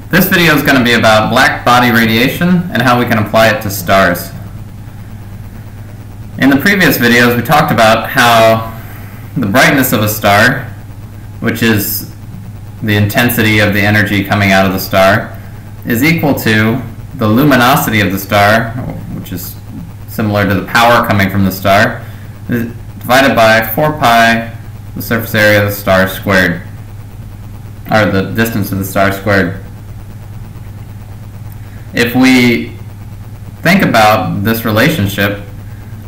This video is going to be about black body radiation and how we can apply it to stars. In the previous videos we talked about how the brightness of a star, which is the intensity of the energy coming out of the star, is equal to the luminosity of the star, which is similar to the power coming from the star, divided by 4 pi the surface area of the star squared, or the distance of the star squared. If we think about this relationship,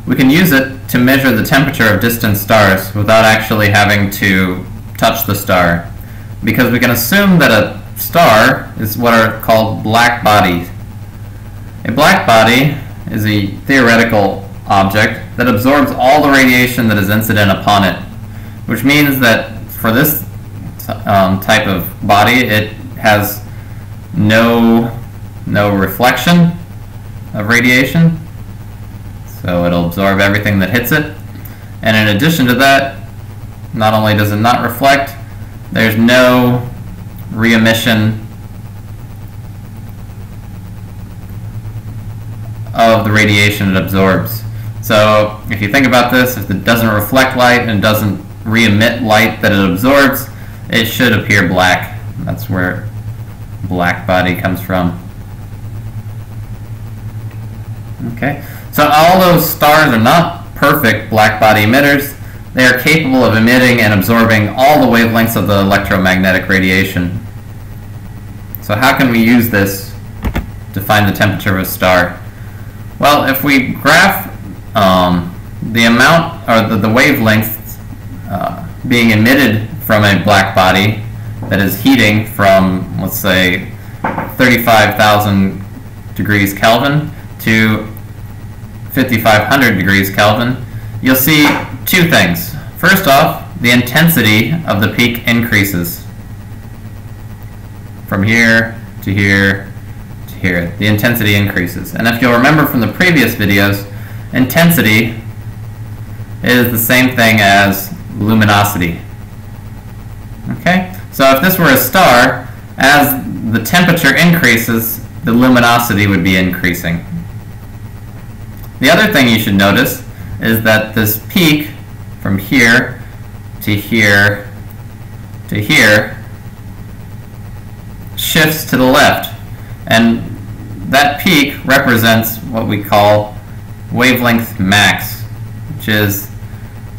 we can use it to measure the temperature of distant stars without actually having to touch the star, because we can assume that a star is what are called black bodies. A black body is a theoretical object that absorbs all the radiation that is incident upon it, which means that for this type of body it has no reflection of radiation, so it'll absorb everything that hits it. And in addition to that, not only does it not reflect, there's no re-emission of the radiation it absorbs. So if you think about this, if it doesn't reflect light and doesn't re-emit light that it absorbs, it should appear black. That's where black body comes from. Okay, so all those stars are not perfect black body emitters. They are capable of emitting and absorbing all the wavelengths of the electromagnetic radiation. So how can we use this to find the temperature of a star? Well, if we graph the amount, or the wavelengths being emitted from a black body that is heating from, let's say, 35,000 degrees Kelvin to 5,500 degrees Kelvin, you'll see two things. First off, the intensity of the peak increases from here to here to here. The intensity increases. And if you'll remember from the previous videos, intensity is the same thing as luminosity. Okay? So if this were a star, as the temperature increases, the luminosity would be increasing. The other thing you should notice is that this peak from here to here to here shifts to the left, and that peak represents what we call wavelength max, which is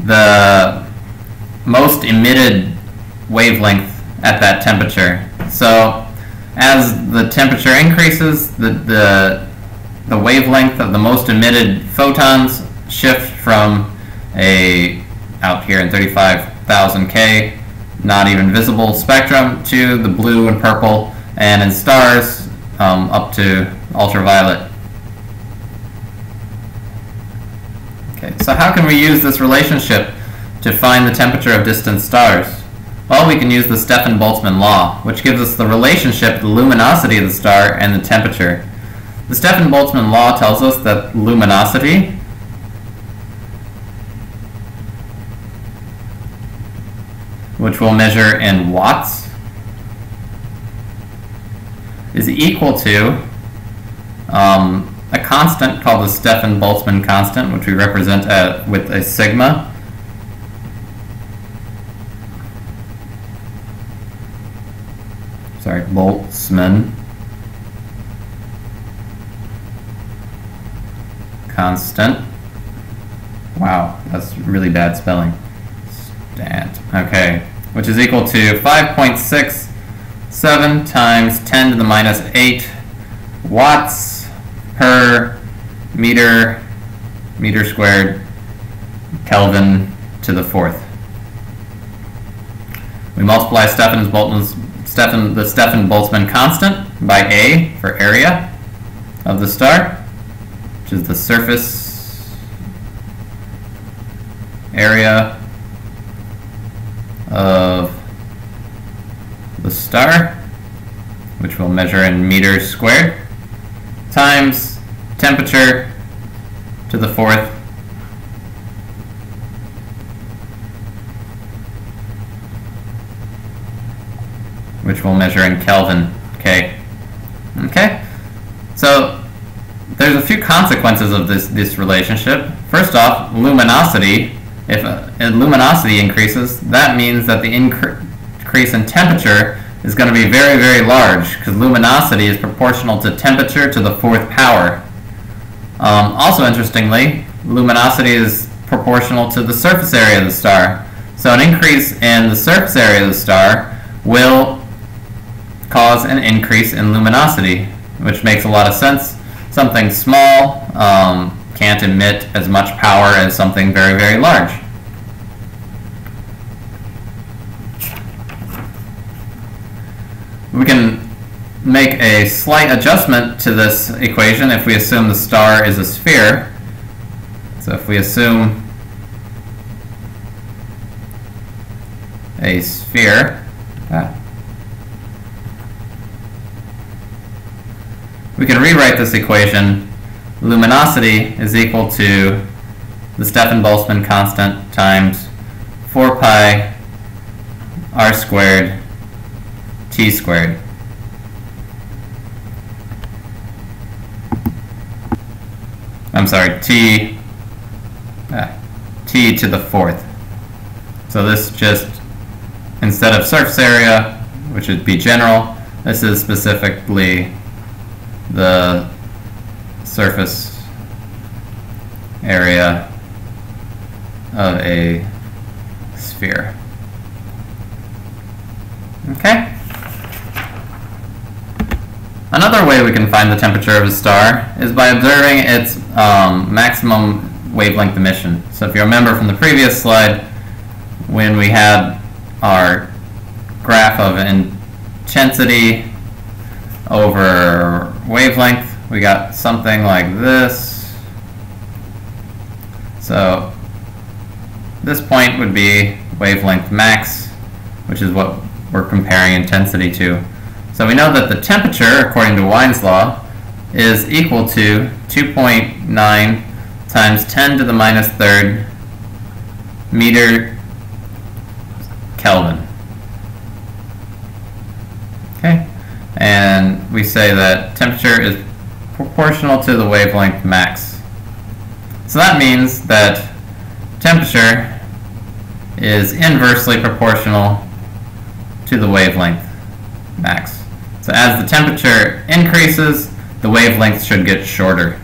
the most emitted wavelength at that temperature. So as the temperature increases, the wavelength of the most emitted photons shift from out here in 35,000 K, not even visible spectrum, to the blue and purple, and in stars up to ultraviolet. Okay, so how can we use this relationship to find the temperature of distant stars? Well, we can use the Stefan-Boltzmann Law, which gives us the relationship, the luminosity of the star and the temperature. The Stefan-Boltzmann Law tells us that luminosity which we'll measure in watts, is equal to a constant called the Stefan-Boltzmann constant, which we represent with a sigma. Sorry, Boltzmann constant. Wow, that's really bad spelling. Okay, which is equal to 5.67 times 10 to the minus 8 watts per meter squared Kelvin to the fourth. We multiply the Stefan-Boltzmann constant by A for area of the star, which is the surface area of the star, which we'll measure in meters squared, times temperature to the fourth, which we'll measure in Kelvin, okay? Okay? So there's a few consequences of this relationship. First off, luminosity. If luminosity increases, that means that the increase in temperature is going to be very, very large, because luminosity is proportional to temperature to the fourth power. Also interestingly, luminosity is proportional to the surface area of the star. So an increase in the surface area of the star will cause an increase in luminosity, which makes a lot of sense. Something small can't emit as much power as something very, very large. We can make a slight adjustment to this equation if we assume the star is a sphere. So if we assume a sphere, we can rewrite this equation. Luminosity is equal to the Stefan-Boltzmann constant times 4 pi r squared t squared. I'm sorry, t to the fourth. So this just, instead of surface area, which would be general, this is specifically the surface area of a sphere. Okay? Another way we can find the temperature of a star is by observing its maximum wavelength emission. So if you remember from the previous slide, when we had our graph of intensity over wavelength, we got something like this. So this point would be wavelength max, which is what we're comparing intensity to. So we know that the temperature, according to Wein's law, is equal to 2.9 times 10 to the minus third meter Kelvin. Okay? And we say that temperature is proportional to the wavelength max. So that means that temperature is inversely proportional to the wavelength max. So as the temperature increases, the wavelength should get shorter,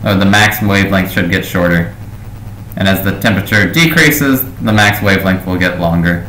or the max wavelength should get shorter. And as the temperature decreases, the max wavelength will get longer.